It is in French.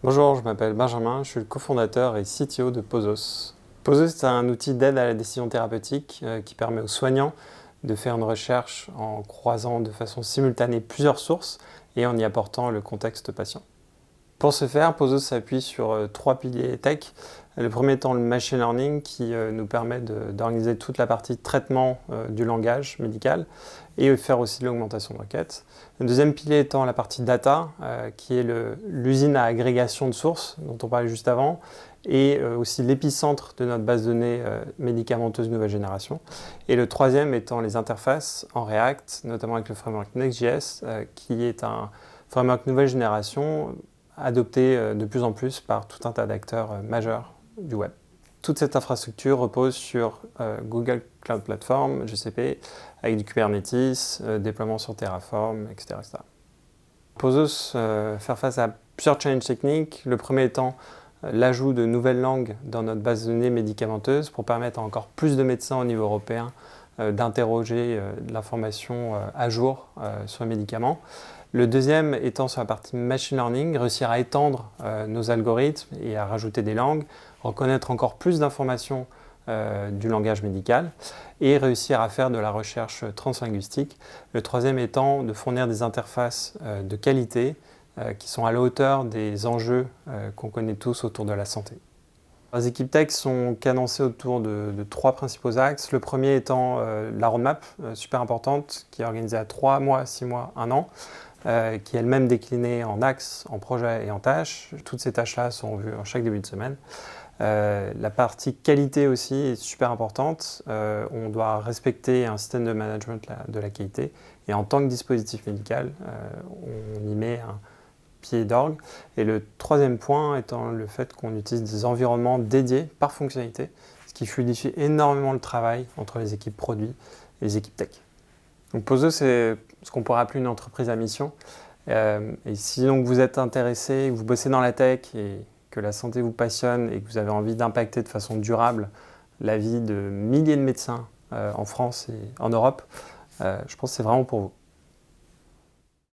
Bonjour, je m'appelle Benjamin, je suis le cofondateur et CTO de Pozos. Pozos est un outil d'aide à la décision thérapeutique qui permet aux soignants de faire une recherche en croisant de façon simultanée plusieurs sources et en y apportant le contexte patient. Pour ce faire, Pozos s'appuie sur trois piliers tech. Le premier étant le machine learning qui nous permet d'organiser toute la partie traitement du langage médical et faire aussi de l'augmentation de requêtes. Le deuxième pilier étant la partie data qui est l'usine à agrégation de sources dont on parlait juste avant et aussi l'épicentre de notre base de données médicamenteuse nouvelle génération. Et le troisième étant les interfaces en React, notamment avec le framework Next.js qui est un framework nouvelle génération adopté de plus en plus par tout un tas d'acteurs majeurs du web. Toute cette infrastructure repose sur Google Cloud Platform, GCP, avec du Kubernetes, déploiement sur Terraform, etc. Pozos faire face à plusieurs challenges techniques. Le premier étant l'ajout de nouvelles langues dans notre base de données médicamenteuse pour permettre à encore plus de médecins au niveau européen d'interroger de l'information à jour sur les médicaments. Le deuxième étant sur la partie machine learning, réussir à étendre nos algorithmes et à rajouter des langues, reconnaître encore plus d'informations du langage médical et réussir à faire de la recherche translinguistique. Le troisième étant de fournir des interfaces de qualité qui sont à la hauteur des enjeux qu'on connaît tous autour de la santé. Les équipes tech sont cadencées autour de trois principaux axes. Le premier étant la roadmap, super importante, qui est organisée à 3 mois, 6 mois, 1 an, qui est elle-même déclinée en axes, en projets et en tâches. Toutes ces tâches-là sont vues en chaque début de semaine. La partie qualité aussi est super importante. On doit respecter un système de management de la qualité. Et en tant que dispositif médical, on y met un pied d'orgue. Et le troisième point étant le fait qu'on utilise des environnements dédiés par fonctionnalité, ce qui fluidifie énormément le travail entre les équipes produits et les équipes tech. Donc Pozos, c'est ce qu'on pourrait appeler une entreprise à mission. Et si donc vous êtes intéressé, que vous bossez dans la tech et que la santé vous passionne et que vous avez envie d'impacter de façon durable la vie de milliers de médecins en France et en Europe, je pense que c'est vraiment pour vous.